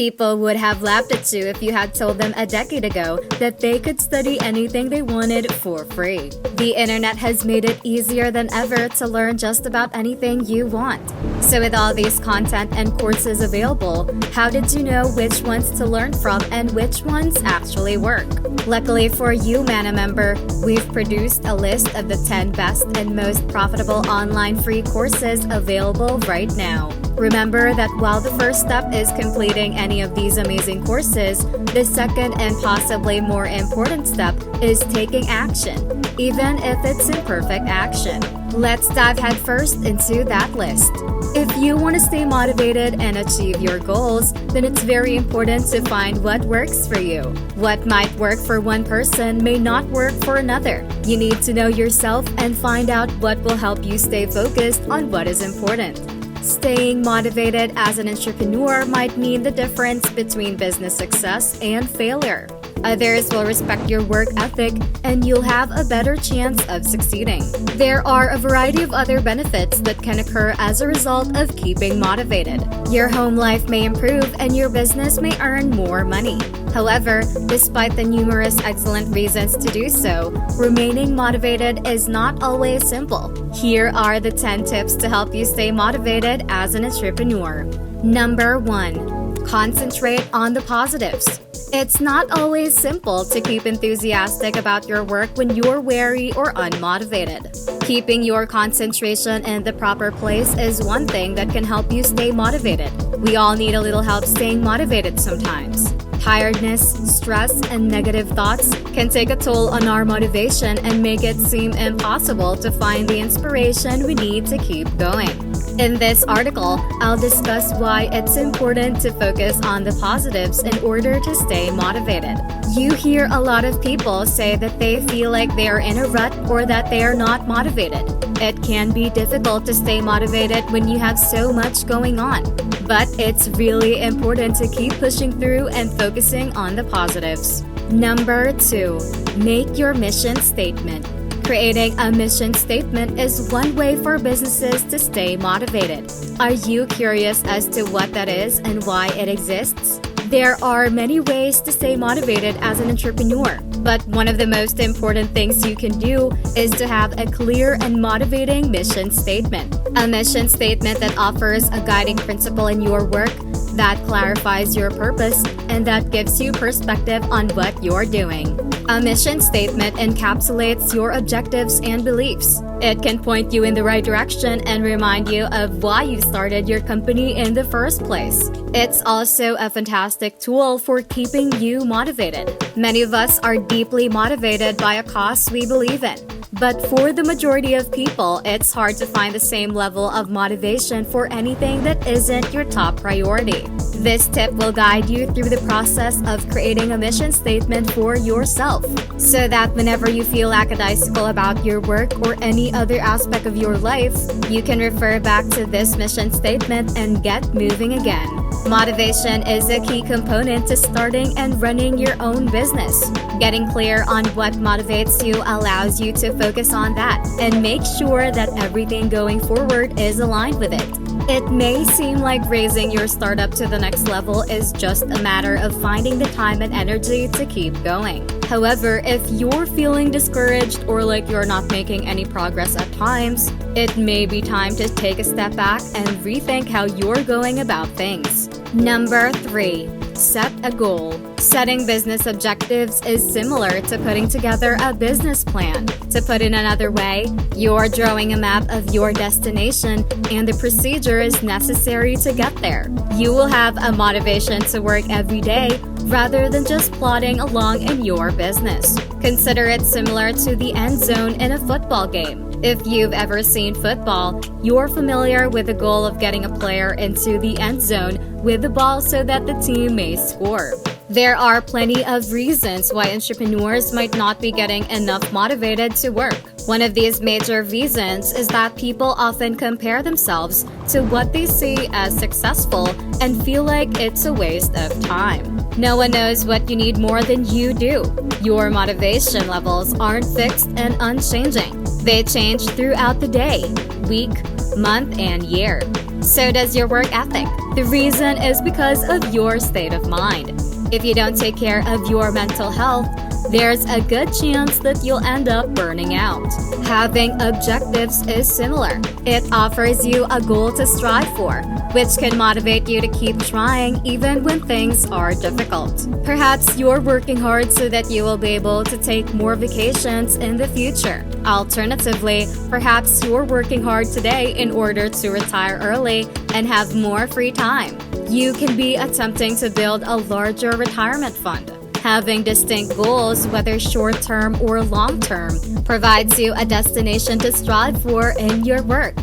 People would have laughed at you if you had told them a decade ago that they could study anything they wanted for free. The internet has made it easier than ever to learn just about anything you want. So with all these content and courses available, how did you know which ones to learn from and which ones actually work? Luckily for you, Mana member, we've produced a list of the 10 best and most profitable online free courses available right now. Remember that while the first step is completing any of these amazing courses, the second and possibly more important step is taking action, even if it's imperfect action. Let's dive headfirst into that list. If you want to stay motivated and achieve your goals, then it's very important to find what works for you. What might work for one person may not work for another. You need to know yourself and find out what will help you stay focused on what is important. Staying motivated as an entrepreneur might mean the difference between business success and failure. Others will respect your work ethic, and you'll have a better chance of succeeding. There are a variety of other benefits that can occur as a result of keeping motivated. Your home life may improve and your business may earn more money. However, despite the numerous excellent reasons to do so, remaining motivated is not always simple. Here are the 10 tips to help you stay motivated as an entrepreneur. Number 1. Concentrate on the positives. It's not always simple to keep enthusiastic about your work when you're wary or unmotivated. Keeping your concentration in the proper place is one thing that can help you stay motivated. We all need a little help staying motivated sometimes. Tiredness, stress, and negative thoughts can take a toll on our motivation and make it seem impossible to find the inspiration we need to keep going. In this article, I'll discuss why it's important to focus on the positives in order to stay motivated. You hear a lot of people say that they feel like they are in a rut or that they are not motivated. It can be difficult to stay motivated when you have so much going on. But it's really important to keep pushing through and focusing on the positives. Number 2. Make your mission statement. Creating a mission statement is one way for businesses to stay motivated. Are you curious as to what that is and why it exists? There are many ways to stay motivated as an entrepreneur, but one of the most important things you can do is to have a clear and motivating mission statement. A mission statement that offers a guiding principle in your work, that clarifies your purpose, and that gives you perspective on what you're doing. A mission statement encapsulates your objectives and beliefs. It can point you in the right direction and remind you of why you started your company in the first place. It's also a fantastic tool for keeping you motivated. Many of us are deeply motivated by a cause we believe in. But for the majority of people, it's hard to find the same level of motivation for anything that isn't your top priority. This tip will guide you through the process of creating a mission statement for yourself, so that whenever you feel lackadaisical about your work or any other aspect of your life, you can refer back to this mission statement and get moving again. Motivation is a key component to starting and running your own business. Getting clear on what motivates you allows you to focus on that and make sure that everything going forward is aligned with it. It may seem like raising your startup to the next level is just a matter of finding the time and energy to keep going. However, if you're feeling discouraged or like you're not making any progress at times, it may be time to take a step back and rethink how you're going about things. Number 3. Set a goal. Setting business objectives is similar to putting together a business plan. To put it another way, you're drawing a map of your destination and the procedures necessary to get there. You will have a motivation to work every day rather than just plodding along in your business. Consider it similar to the end zone in a football game. If you've ever seen football, you're familiar with the goal of getting a player into the end zone with the ball so that the team may score. There are plenty of reasons why entrepreneurs might not be getting enough motivated to work. One of these major reasons is that people often compare themselves to what they see as successful and feel like it's a waste of time. No one knows what you need more than you do. Your motivation levels aren't fixed and unchanging. They change throughout the day, week, month, and year. So does your work ethic. The reason is because of your state of mind. If you don't take care of your mental health, there's a good chance that you'll end up burning out. Having objectives is similar. It offers you a goal to strive for, which can motivate you to keep trying even when things are difficult. Perhaps you're working hard so that you will be able to take more vacations in the future. Alternatively, perhaps you're working hard today in order to retire early and have more free time. You can be attempting to build a larger retirement fund. Having distinct goals, whether short-term or long-term, provides you a destination to strive for in your work.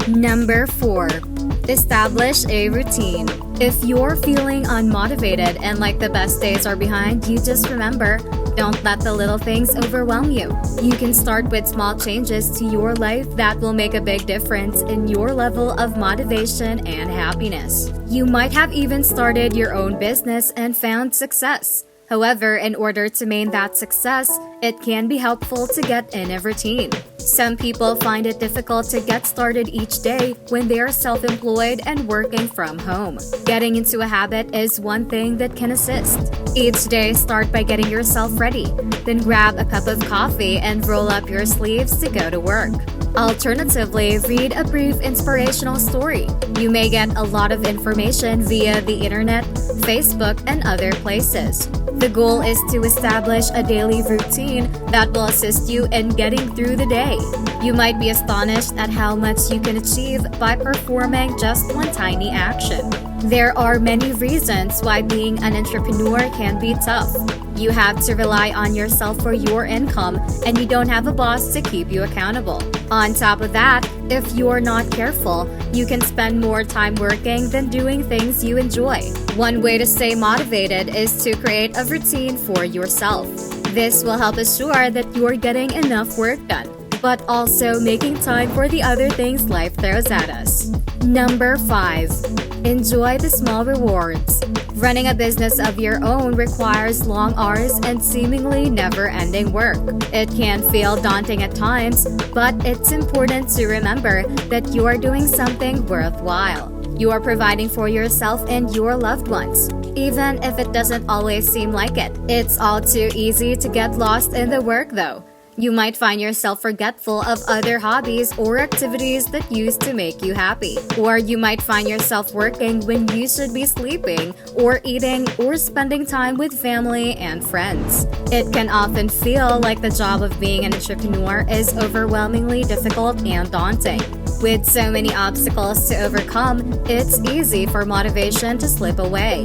Number 4. Establish a routine. If you're feeling unmotivated and like the best days are behind you, just remember, don't let the little things overwhelm you. You can start with small changes to your life that will make a big difference in your level of motivation and happiness. You might have even started your own business and found success. However, in order to maintain that success, it can be helpful to get in a routine. Some people find it difficult to get started each day when they are self-employed and working from home. Getting into a habit is one thing that can assist. Each day, start by getting yourself ready. Then grab a cup of coffee and roll up your sleeves to go to work. Alternatively, read a brief inspirational story. You may get a lot of information via the internet, Facebook, and other places. The goal is to establish a daily routine that will assist you in getting through the day. You might be astonished at how much you can achieve by performing just one tiny action. There are many reasons why being an entrepreneur can be tough. You have to rely on yourself for your income, and you don't have a boss to keep you accountable. On top of that, if you're not careful, you can spend more time working than doing things you enjoy. One way to stay motivated is to create a routine for yourself. This will help assure that you're getting enough work done, but also making time for the other things life throws at us. Number 5. Enjoy the small rewards. Running a business of your own requires long hours and seemingly never-ending work. It can feel daunting at times, but it's important to remember that you are doing something worthwhile. You are providing for yourself and your loved ones. Even if it doesn't always seem like it. It's all too easy to get lost in the work though. You might find yourself forgetful of other hobbies or activities that used to make you happy. Or you might find yourself working when you should be sleeping, or eating, or spending time with family and friends. It can often feel like the job of being an entrepreneur is overwhelmingly difficult and daunting. With so many obstacles to overcome, it's easy for motivation to slip away.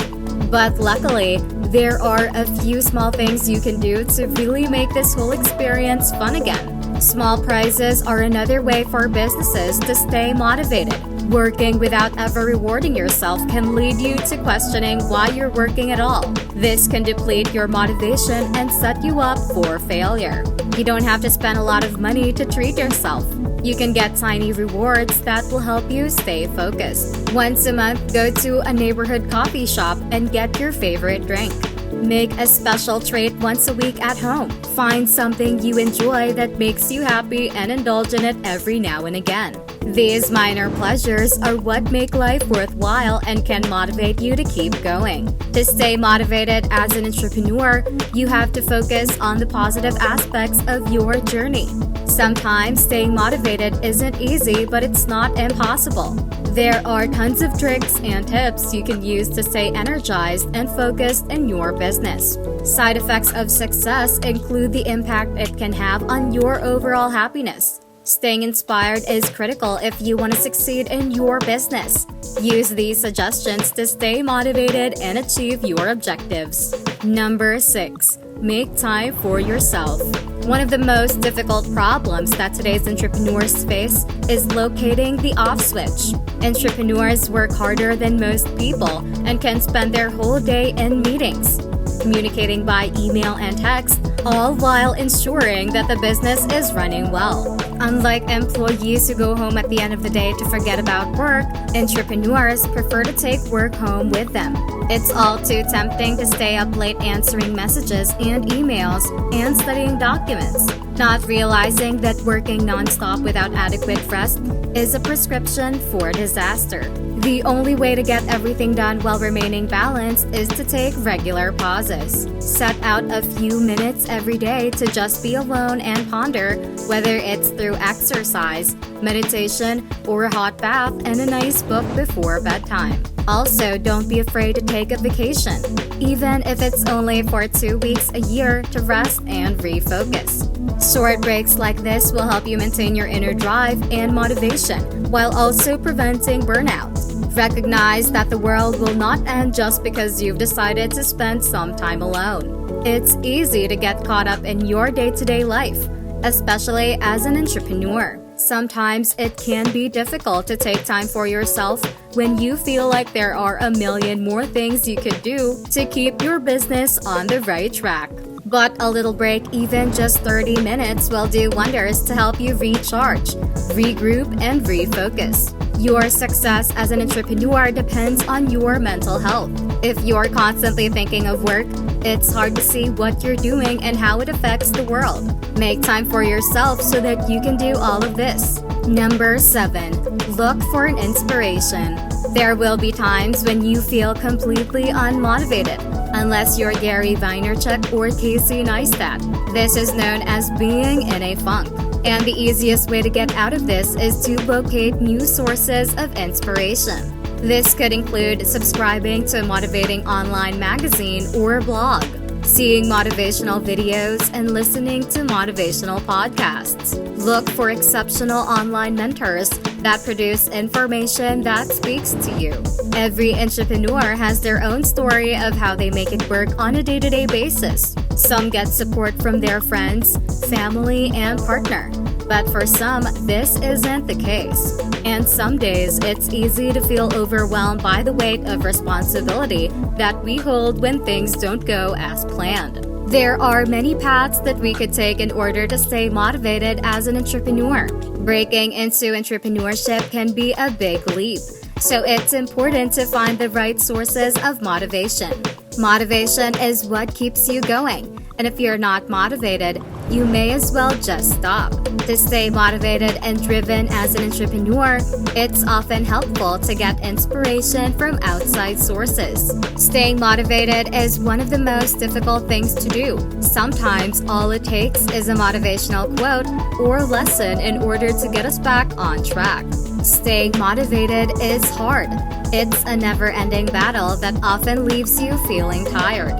But luckily, there are a few small things you can do to really make this whole experience fun again. Small prizes are another way for businesses to stay motivated. Working without ever rewarding yourself can lead you to questioning why you're working at all. This can deplete your motivation and set you up for failure. You don't have to spend a lot of money to treat yourself. You can get tiny rewards that will help you stay focused. Once a month, go to a neighborhood coffee shop and get your favorite drink. Make a special treat once a week at home. Find something you enjoy that makes you happy and indulge in it every now and again. These minor pleasures are what make life worthwhile and can motivate you to keep going. To stay motivated as an entrepreneur, you have to focus on the positive aspects of your journey. Sometimes staying motivated isn't easy, but it's not impossible. There are tons of tricks and tips you can use to stay energized and focused in your business. Side effects of success include the impact it can have on your overall happiness. Staying inspired is critical if you want to succeed in your business. Use these suggestions to stay motivated and achieve your objectives. Number 6. Make time for yourself. One of the most difficult problems that today's entrepreneurs face is locating the off switch. Entrepreneurs work harder than most people and can spend their whole day in meetings, communicating by email and text, all while ensuring that the business is running well. Unlike employees who go home at the end of the day to forget about work, entrepreneurs prefer to take work home with them. It's all too tempting to stay up late answering messages and emails and studying documents, not realizing that working nonstop without adequate rest is a prescription for disaster. The only way to get everything done while remaining balanced is to take regular pauses. Set out a few minutes every day to just be alone and ponder, whether it's through exercise, meditation, or a hot bath and a nice book before bedtime. Also, don't be afraid to take a vacation, even if it's only for 2 weeks a year, to rest and refocus. Short breaks like this will help you maintain your inner drive and motivation while also preventing burnout. Recognize that the world will not end just because you've decided to spend some time alone. It's easy to get caught up in your day-to-day life, especially as an entrepreneur. Sometimes it can be difficult to take time for yourself when you feel like there are a million more things you could do to keep your business on the right track. But a little break, even just 30 minutes, will do wonders to help you recharge, regroup, and refocus. Your success as an entrepreneur depends on your mental health. If you're constantly thinking of work, it's hard to see what you're doing and how it affects the world. Make time for yourself so that you can do all of this. Number 7. Look for an inspiration. There will be times when you feel completely unmotivated, unless you're Gary Vaynerchuk or Casey Neistat. This is known as being in a funk. And the easiest way to get out of this is to locate new sources of inspiration. This could include subscribing to a motivating online magazine or blog, seeing motivational videos, and listening to motivational podcasts. Look for exceptional online mentors that produce information that speaks to you. Every entrepreneur has their own story of how they make it work on a day-to-day basis. Some get support from their friends, family, and partner. But for some, this isn't the case. And some days, it's easy to feel overwhelmed by the weight of responsibility that we hold when things don't go as planned. There are many paths that we could take in order to stay motivated as an entrepreneur. Breaking into entrepreneurship can be a big leap, so it's important to find the right sources of motivation. Motivation is what keeps you going. And if you're not motivated, you may as well just stop. To stay motivated and driven as an entrepreneur, it's often helpful to get inspiration from outside sources. Staying motivated is one of the most difficult things to do. Sometimes all it takes is a motivational quote or lesson in order to get us back on track. Staying motivated is hard. It's a never-ending battle that often leaves you feeling tired,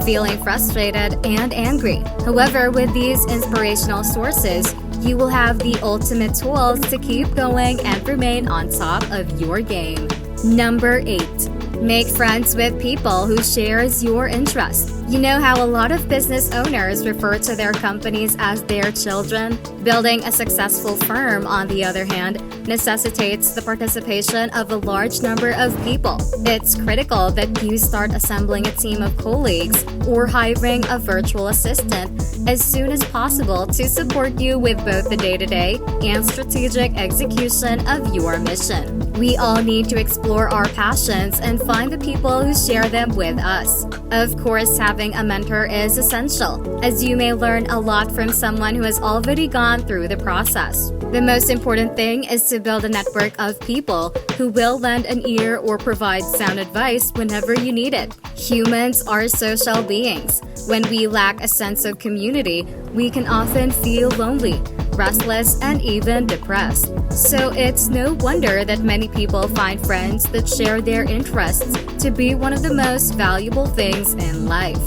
feeling frustrated, and angry. However, with these inspirational sources, you will have the ultimate tools to keep going and remain on top of your game. Number 8. Make friends with people who shares your interests. You know how a lot of business owners refer to their companies as their children? Building a successful firm, on the other hand, necessitates the participation of a large number of people. It's critical that you start assembling a team of colleagues or hiring a virtual assistant as soon as possible to support you with both the day-to-day and strategic execution of your mission. We all need to explore our passions and find the people who share them with us. Of course, having a mentor is essential, as you may learn a lot from someone who has already gone through the process. The most important thing is to build a network of people who will lend an ear or provide sound advice whenever you need it. Humans are social beings. When we lack a sense of community, we can often feel lonely, restless, and even depressed. So it's no wonder that many people find friends that share their interests to be one of the most valuable things in life.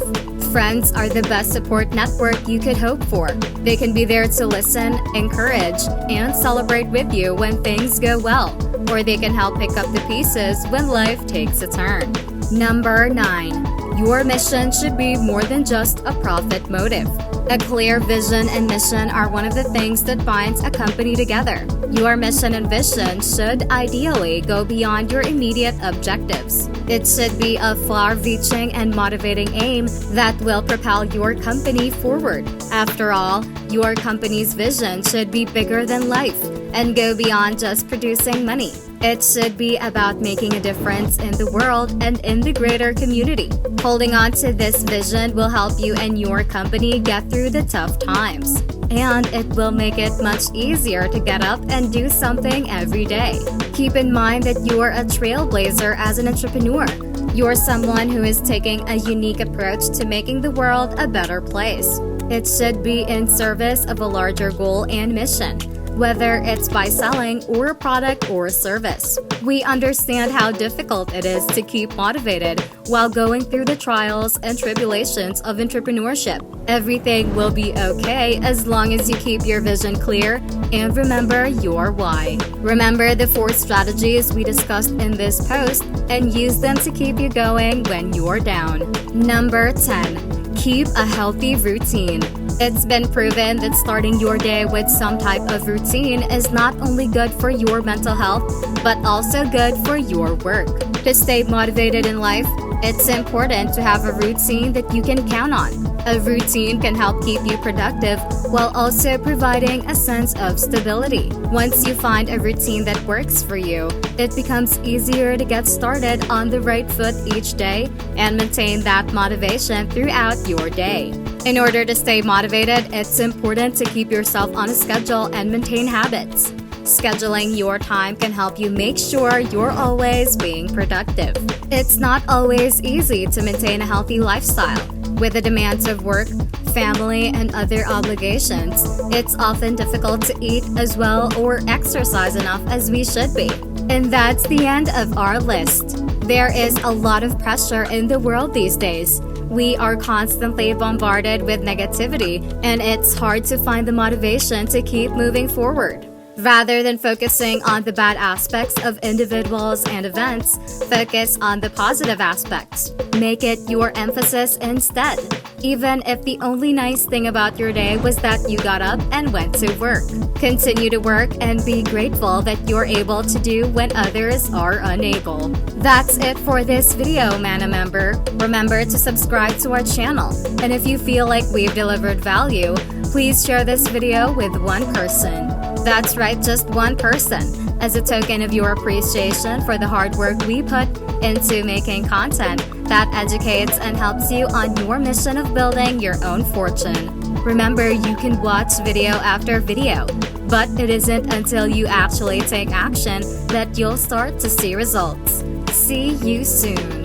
Friends are the best support network you could hope for. They can be there to listen, encourage, and celebrate with you when things go well, or they can help pick up the pieces when life takes a turn. Number 9. Your mission should be more than just a profit motive. A clear vision and mission are one of the things that binds a company together. Your mission and vision should ideally go beyond your immediate objectives. It should be a far-reaching and motivating aim that will propel your company forward. After all, your company's vision should be bigger than life and go beyond just producing money. It should be about making a difference in the world and in the greater community. Holding on to this vision will help you and your company get through the tough times. and it will make it much easier to get up and do something every day. Keep in mind that you are a trailblazer as an entrepreneur. You're someone who is taking a unique approach to making the world a better place. It should be in service of a larger goal and mission, whether it's by selling or a product or a service. We understand how difficult it is to keep motivated while going through the trials and tribulations of entrepreneurship. Everything will be okay as long as you keep your vision clear and remember your why. Remember the 4 strategies we discussed in this post and use them to keep you going when you're down. Number 10. Keep a healthy routine. It's been proven that starting your day with some type of routine is not only good for your mental health, but also good for your work. To stay motivated in life, it's important to have a routine that you can count on. A routine can help keep you productive while also providing a sense of stability. Once you find a routine that works for you, it becomes easier to get started on the right foot each day and maintain that motivation throughout your day. In order to stay motivated, it's important to keep yourself on a schedule and maintain habits. Scheduling your time can help you make sure you're always being productive. It's not always easy to maintain a healthy lifestyle. With the demands of work, family, and other obligations, it's often difficult to eat as well or exercise enough as we should be. And that's the end of our list. There is a lot of pressure in the world these days. We are constantly bombarded with negativity, and it's hard to find the motivation to keep moving forward. Rather than focusing on the bad aspects of individuals and events, focus on the positive aspects. Make it your emphasis instead, even if the only nice thing about your day was that you got up and went to work. Continue to work and be grateful that you're able to do when others are unable. That's it for this video, Mana member. Remember to subscribe to our channel, and if you feel like we've delivered value, please share this video with one person. That's right, just one person, as a token of your appreciation for the hard work we put into making content that educates and helps you on your mission of building your own fortune. Remember, you can watch video after video, but it isn't until you actually take action that you'll start to see results. See you soon.